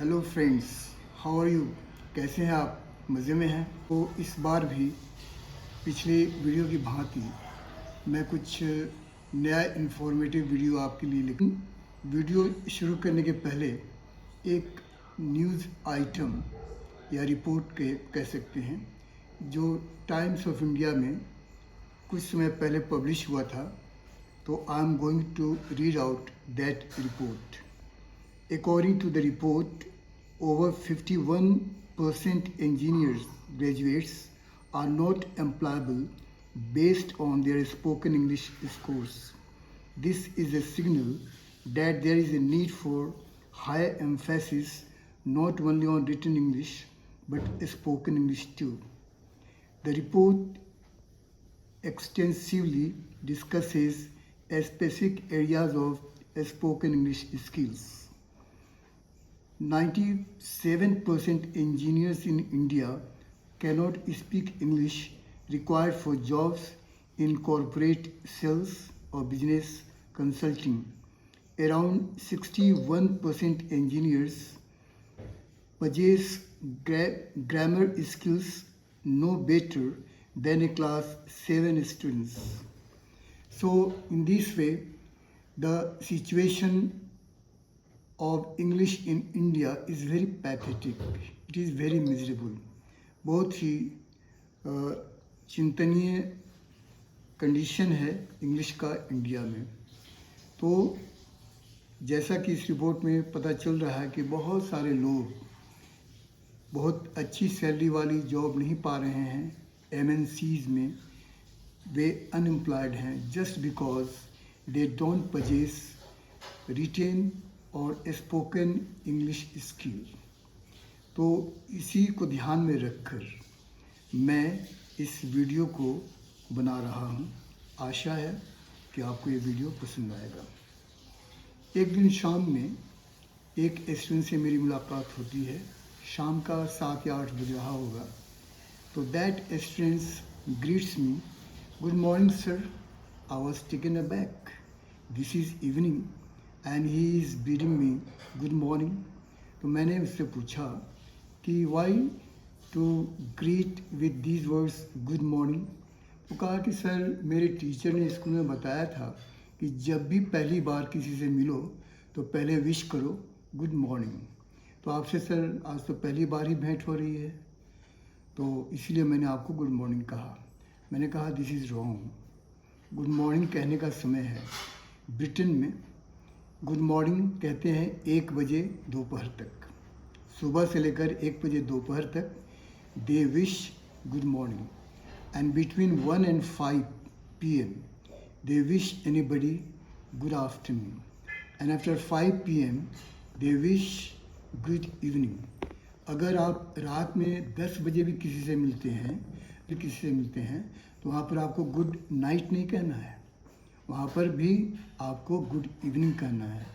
Hello friends, how are you? कैसे हैं आप? मज़े में हैं? तो इस बार भी पिछले वीडियो की भांति मैं कुछ नया इन्फॉर्मेटिव वीडियो आपके लिए लेकिन वीडियो शुरू करने के पहले एक न्यूज़ आइटम या रिपोर्ट के कह सकते हैं जो टाइम्स ऑफ इंडिया में कुछ समय पहले पब्लिश हुआ था। तो I am going to read out that report. According to the report, over 51% engineers graduates are not employable based on their spoken English scores. This is a signal that there is a need for higher emphasis not only on written English but spoken English too. The report extensively discusses specific areas of spoken English skills. 97% engineers in India cannot speak English required for jobs in corporate sales or business consulting. Around 61% engineers possess grammar skills no better than a class 7 students. So in this way, the situation of English in India is very pathetic. It is very miserable. बहुत ही चिंतनीय condition है English का India में। तो जैसा कि इस report में पता चल रहा है कि बहुत सारे लोग बहुत अच्छी सैलरी वाली जॉब नहीं पा रहे हैं MNCs में, वे अनएम्प्लॉयड हैं just because they don't possess written और स्पोकन इंग्लिश स्किल। तो इसी को ध्यान में रखकर मैं इस वीडियो को बना रहा हूँ। आशा है कि आपको ये वीडियो पसंद आएगा। एक दिन शाम में एक स्टूडेंट से मेरी मुलाकात होती है। शाम का 7 या 8 बज रहा होगा। तो that student greets me, good morning sir, I was taken aback, this is evening and he is bidding me good morning. तो मैंने उससे पूछा कि why to greet with these words good morning. तो कहा कि सर मेरे टीचर ने स्कूल में बताया था कि जब भी पहली बार किसी से मिलो तो पहले विश करो गुड मॉर्निंग। तो आपसे सर आज तो पहली बार ही भेंट हो रही है, तो इसलिए मैंने आपको गुड मॉर्निंग कहा। मैंने कहा this is wrong. Good morning कहने का समय है ब्रिटेन में गुड मॉर्निंग कहते हैं 1 बजे दोपहर तक। सुबह से लेकर 1 बजे दोपहर तक they wish good morning and between 1 and 5 PM they wish anybody good afternoon and after 5 PM they wish good evening. अगर आप रात में 10 बजे भी किसी से मिलते हैं तो वहाँ पर आपको गुड नाइट नहीं कहना है, वहाँ पर भी आपको गुड इवनिंग कहना है।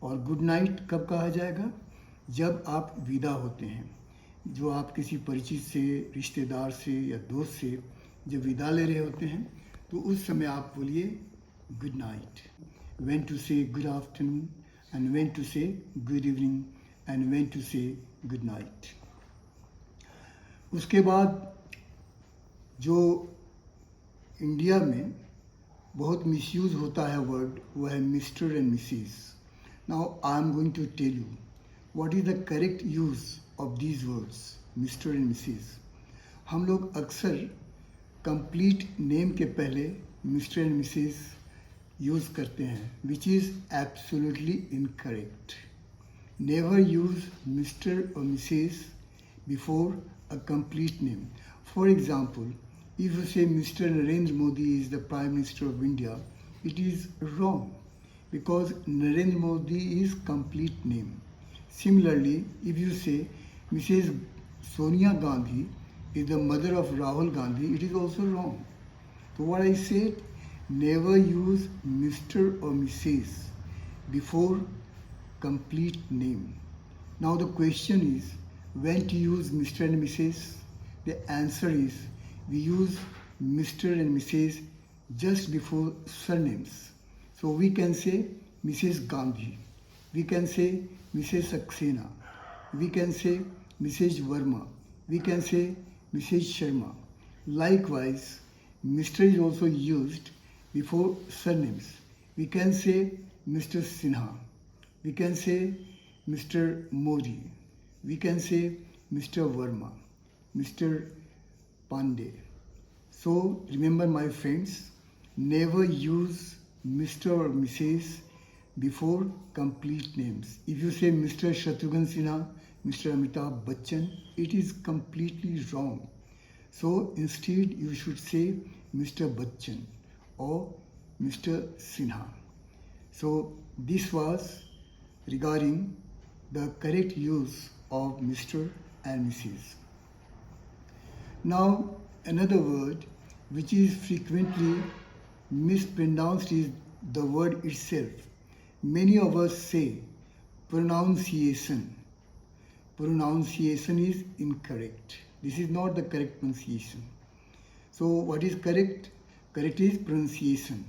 और गुड नाइट कब कहा जाएगा? जब आप विदा होते हैं। जो आप किसी परिचित से, रिश्तेदार से या दोस्त से जब विदा ले रहे होते हैं तो उस समय आप बोलिए good night. When to say good afternoon and when to say good evening and when to say good night. उसके बाद जो इंडिया में बहुत मिसयूज होता है वर्ड, वो है mister and Mrs. Now I am going to tell you what is the correct use of these words mister and Mrs. हम लोग अक्सर कंप्लीट नेम के पहले मिस्टर एंड मिसेस यूज़ करते हैं, which is absolutely incorrect. Never use Mr और Mrs before a complete name. For example, if you say Mr. Narendra Modi is the Prime Minister of India, it is wrong because Narendra Modi is complete name. Similarly, if you say Mrs. Sonia Gandhi is the mother of Rahul Gandhi, it is also wrong. So what I said, never use Mr. or Mrs. before complete name. Now the question is, when to use Mr. and Mrs.? The answer is, we use Mr. and Mrs. just before surnames. So we can say Mrs. Gandhi, we can say Mrs. Saxena, we can say Mrs. Verma, we can say Mrs. Sharma. Likewise, Mr. is also used before surnames. We can say Mr. Sinha, we can say Mr. Modi, we can say Mr. Verma, Mr. Pandey. So remember my friends, never use Mr. or Mrs. before complete names. If you say Mr. Shatrughan Sinha, Mr. Amitabh Bachchan, it is completely wrong. So instead you should say Mr. Bachchan or Mr. Sinha. So this was regarding the correct use of Mr. and Mrs. Now another word which is frequently mispronounced is the word itself. Many of us say pronunciation. Pronunciation is incorrect. This is not the correct pronunciation. So what is correct? Correct is pronunciation.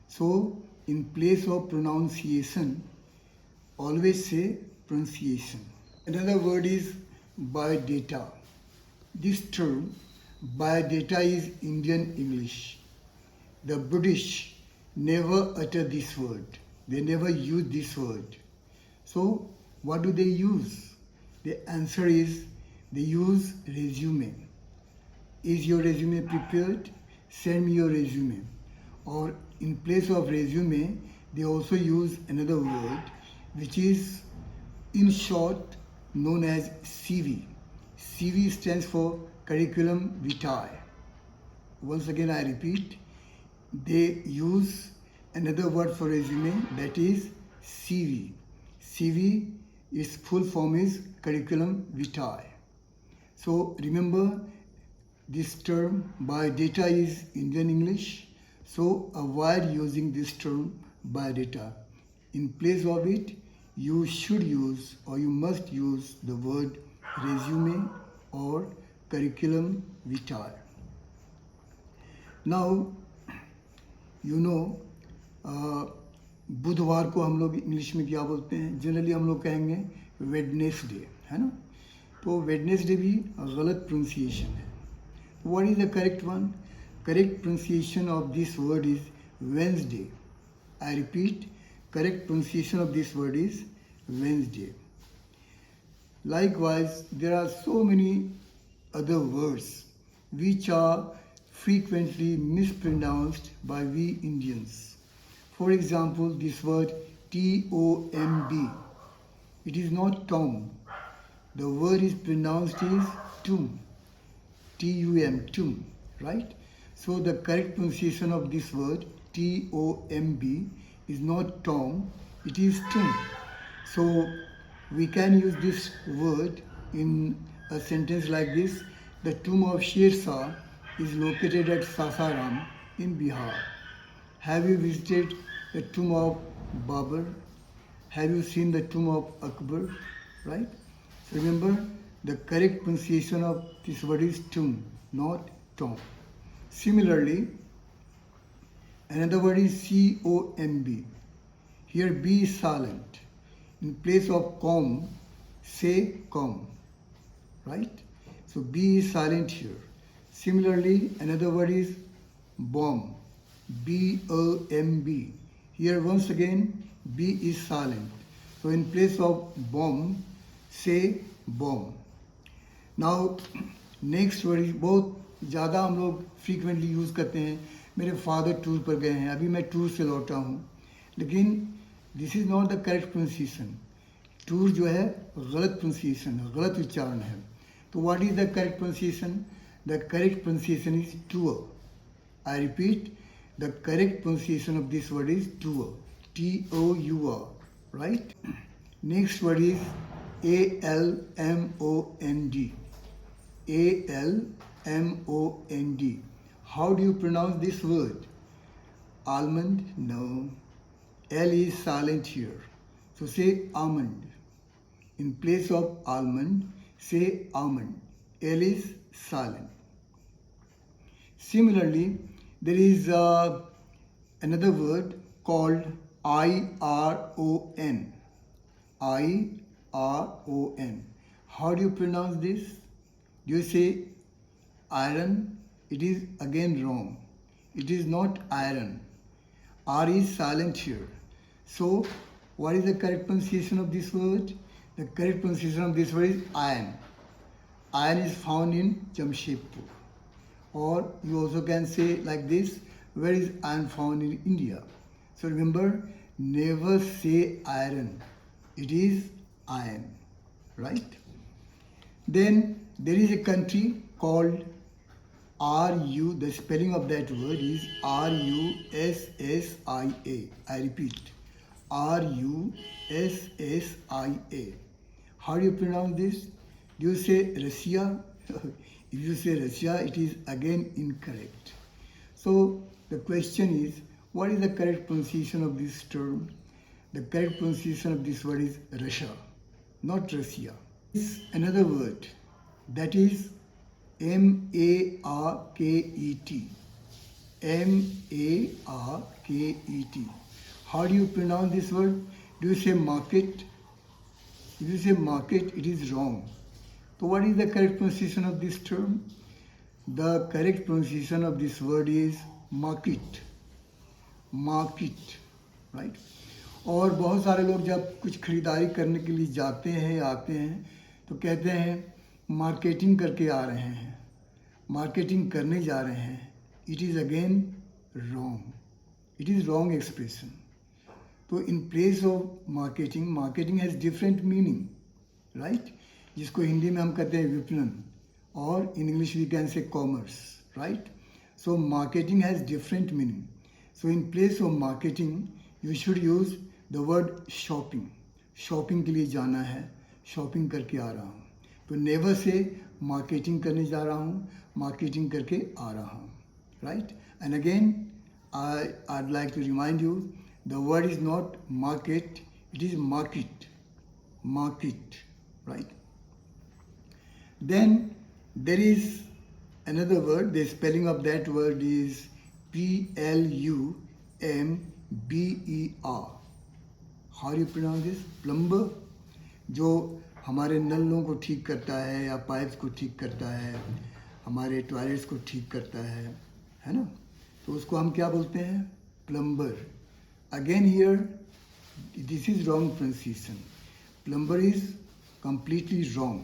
So in place of pronunciation, always say pronunciation. Another word is biodata. This term biodata is Indian English. The British never utter this word. They never use this word. So what do they use? The answer is they use resume. Is your resume prepared? Send me your resume. Or in place of resume, they also use another word which is in short known as CV. CV stands for curriculum vitae. Once again I repeat, they use another word for resume, that is CV. CV, its full form is curriculum vitae. So remember, this term biodata is Indian English, so avoid using this term biodata. In place of it, you should use or you must use the word resume or curriculum vitae. Now, you know, बुधवार को हम लोग English में क्या बोलते हैं? Generally हम लोग कहेंगे वेडनेसडे, है ना? तो वेडनेसडे भी गलत प्रोनाउंसिएशन है. What is the correct one? Correct pronunciation of this word is Wednesday. I repeat, correct pronunciation of this word is Wednesday. Likewise, there are so many other words which are frequently mispronounced by we Indians. For example, this word T-O-M-B. It is not Tom. The word is pronounced as Tum. T-U-M, Tum, right? So the correct pronunciation of this word T-O-M-B is not Tom, it is Tum. So we can use this word in a sentence like this: the tomb of Sher Shah is located at Sasaram in Bihar. Have you visited the tomb of Babur? Have you seen the tomb of Akbar? Right? So remember, the correct pronunciation of this word is tomb, not tom. Similarly, another word is C-O-M-B. Here B is silent. In place of com, say com. Right? So B is silent here. Similarly, another word is bomb. B-O-M-B. Here once again, B is silent. So in place of bomb, say bomb. Now, next word is बहुत ज़्यादा हम लोग frequently use करते हैं. मेरे father tour पर गए हैं, अभी मैं टूर से लौटा हूँ. लेकिन this is not the correct pronunciation. Tour जो है गलत प्रोनाउंसिएशन है, गलत उच्चारण है. तो what is the correct pronunciation? The correct pronunciation is tour. I repeat, the correct pronunciation of this word is tour. T-O-U-R, right? Next word is A-L-M-O-N-D. A-L-M-O-N-D. How do you pronounce this word? Almond? No. L is silent here. So say almond. In place of almond, say almond. L is silent. Similarly, there is another word called I-R-O-N. I-R-O-N. How do you pronounce this? Do you say iron? It is again wrong. It is not iron. R is silent here. So, what is the correct pronunciation of this word? The correct pronunciation of this word is iron. Iron is found in Jamshedpur. Or you also can say like this, where is iron found in India? So remember, never say iron. It is iron, right? Then there is a country called RU. The spelling of that word is RUSSIA. I repeat, RUSSIA. How do you pronounce this? Do you say Russia? If you say Russia, it is again incorrect. So the question is, what is the correct pronunciation of this term? The correct pronunciation of this word is Russia, not Russia. It's another word that is M-A-R-K-E-T. M-A-R-K-E-T. How do you pronounce this word? Do you say market? If you say market, it is wrong. So what is the correct pronunciation of this term? The correct pronunciation of this word is market. Market, right? और बहुत सारे लोग जब कुछ खरीदारी करने के लिए जाते हैं आते हैं तो कहते हैं मार्केटिंग करके आ रहे हैं, मार्केटिंग करने जा रहे हैं. It is again wrong. It is wrong expression. तो in place of marketing, marketing has different meaning, right? जिसको हिंदी में हम कहते हैं विपणन, और in English we can say commerce, right? So marketing has different meaning. So in place of marketing you should use the word shopping. Shopping के लिए जाना है, शॉपिंग करके आ रहा हूँ. तो नेवर से मार्केटिंग करने जा रहा हूँ, मार्केटिंग करके आ रहा हूँ, right? And again I'd like to remind you, the word is not market, it is market. Market, right? Then there is another word. The spelling of that word is Plumber. How do you pronounce this? Plumber, जो हमारे नलों को ठीक करता है या pipes को ठीक करता है, हमारे टॉयलेट्स को ठीक करता है ना? तो उसको हम क्या बोलते हैं? Plumber. Again here this is wrong pronunciation. Plumber is completely wrong.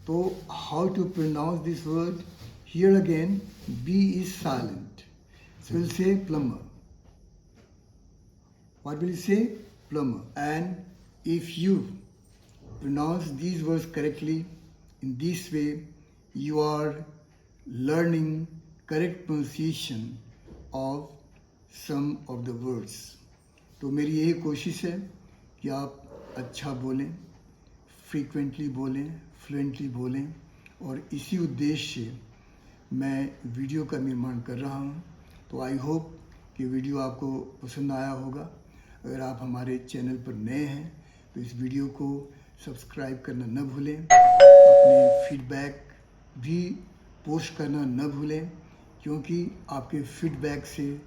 So how to pronounce this word? Here again, B is silent. So we'll say plumber. What will you say? Plumber. And if you pronounce these words correctly, in this way, you are learning correct pronunciation of some of the words. तो मेरी यही कोशिश है कि आप अच्छा बोलें, frequently बोलें, फ्लुएंटली बोलें, और इसी उद्देश्य से मैं वीडियो का निर्माण कर रहा हूँ. तो आई होप कि वीडियो आपको पसंद आया होगा. अगर आप हमारे चैनल पर नए हैं तो इस वीडियो को सब्सक्राइब करना न भूलें. अपने फीडबैक भी पोस्ट करना न भूलें, क्योंकि आपके फीडबैक से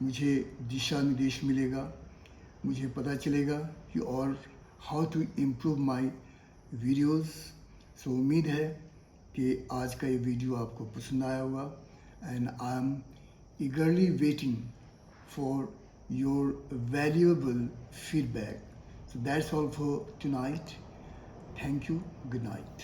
मुझे दिशा निर्देश मिलेगा, मुझे पता चलेगा कि और how to improve my videos. So उम्मीद है कि आज का ये वीडियो आपको पसंद आया होगा. And I am ईगरली waiting for your valuable feedback. So that's all for tonight. Thank you. Good night.